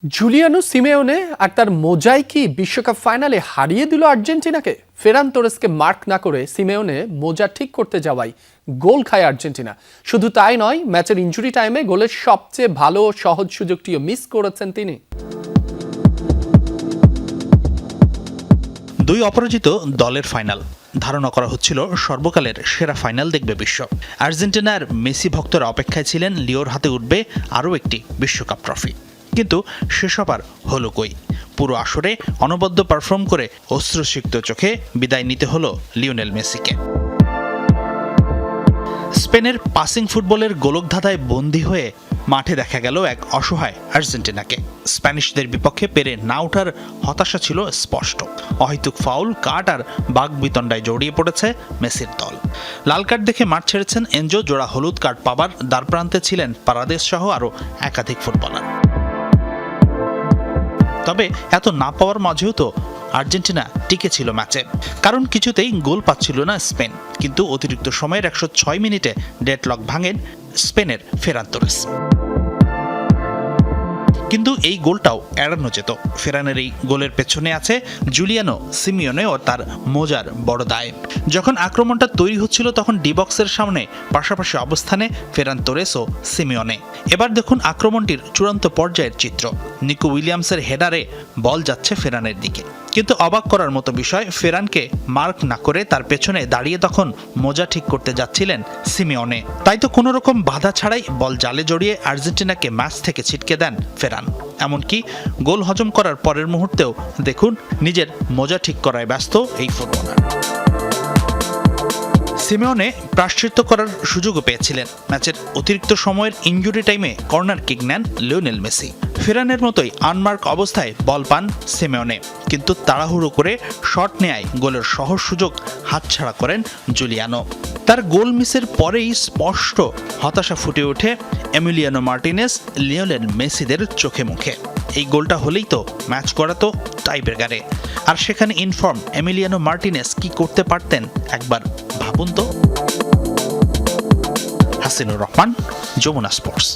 Giuliano Simeone আর তার মোজাই বিশ্বকাপ ফাইনালে হারিয়ে দিল আর্জেন্টিনাকে। ফেরান তোরেসকে মার্ক না করে সিমেওনে মোজা ঠিক করতে যাওয়ায় গোল খায় আর্জেন্টিনা। শুধু তাই নয়, ম্যাচের ইনজুরি টাইমে গোলের সবচেয়ে ভালো ও সহজ সুযোগটিও মিস করেছেন তিনি। দুই অপরাজিত দলের ফাইনাল, ধারণা করা হচ্ছিল সর্বকালের সেরা ফাইনাল দেখবে বিশ্ব। আর্জেন্টিনার মেসি ভক্তরা অপেক্ষায় ছিলেন লিওর হাতে উঠবে আরও একটি বিশ্বকাপ ট্রফি, কিন্তু সেসব আর হলো কই। পুরো আসরে অনবদ্য পারফর্ম করে অশ্রুসিক্ত চোখে বিদায় নিতে হলো লিওনেল মেসিকে। স্পেনের পাসিং ফুটবলের গোলকধাঁধায় বন্দী হয়ে মাঠে দেখা গেল এক অসহায় আর্জেন্টিনাকে। স্প্যানিশদের বিপক্ষে পেরে না ওঠার হতাশা ছিল স্পষ্ট। অহেতুক ফাউল, কাট আর বাগবিতণ্ডায় জড়িয়ে পড়েছে মেসির দল। লাল কার্ড দেখে মাঠ ছেড়েছেন এনজো, জোড়া হলুদ কার্ড পাবার দ্বারপ্রান্তে ছিলেন পারাদেস সহ আরও একাধিক ফুটবলার। তবে এত না পাওয়ার মাঝেও তো আর্জেন্টিনা টিকে ছিল ম্যাচে, কারণ কিছুতেই গোল পাচ্ছিল না স্পেন। কিন্তু অতিরিক্ত সময়ের 106 মিনিটে ডেডলক ভাঙেন স্পেনের ফেরান তোরেস। কিন্তু এই গোলটাও এড়ানো যেত। ফেরানের এই গোলের পেছনে আছে জুলিয়ানো সিমিওনে ও তার মোজার বড় দায়। যখন আক্রমণটা তৈরি হচ্ছিল তখন ডি বক্সের সামনে পাশাপাশি অবস্থানে ফেরান তোরেস ও সিমিওনে। এবার দেখুন আক্রমণটির চূড়ান্ত পর্যায়ের চিত্র। নিকো উইলিয়ামসের হেডারে বল যাচ্ছে ফেরানের দিকে, কিন্তু অবাক করার মতো বিষয়, ফেরানকে মার্ক না করে তার পেছনে দাঁড়িয়ে তখন মোজা ঠিক করতে যাচ্ছিলেন সিমিওনে। তাই তো কোনো রকম বাধা ছাড়াই বল জালে জড়িয়ে আর্জেন্টিনাকে ম্যাচ থেকে ছিটকে দেন ফেরান। এমনকি গোল হজম করার পরের মুহূর্তেও দেখুন নিজের মোজা ঠিক করায় ব্যস্ত এই ফুটবলার। সিমেওনে প্রায়শ্চিত্ত করার সুযোগও পেয়েছিলেন। ম্যাচের অতিরিক্ত সময়ের ইনজুরি টাইমে কর্নার কিক নেন লিওনেল মেসি। ফেরানের মতোই আনমার্ক অবস্থায় বল পান সিমেওনে, কিন্তু তাড়াহুড়ো করে শট নেয় গোলের সহজ সুযোগ হাতছাড়া করেন জুলিয়ানো। তার গোল মিসের পরেই স্পষ্ট হতাশা ফুটে ওঠে এমিলিয়ানো মার্টিনেস, লিওনেল মেসিদের চোখে মুখে। এই গোলটা হলেই তো ম্যাচ করাতো টাইব্রেকারে, আর সেখানে ইনফর্ম এমিলিয়ানো মার্টিনেস কি করতে পারতেন একবার ভাবুন তো। হাসিনুর রহমান, যমুনা স্পোর্টস।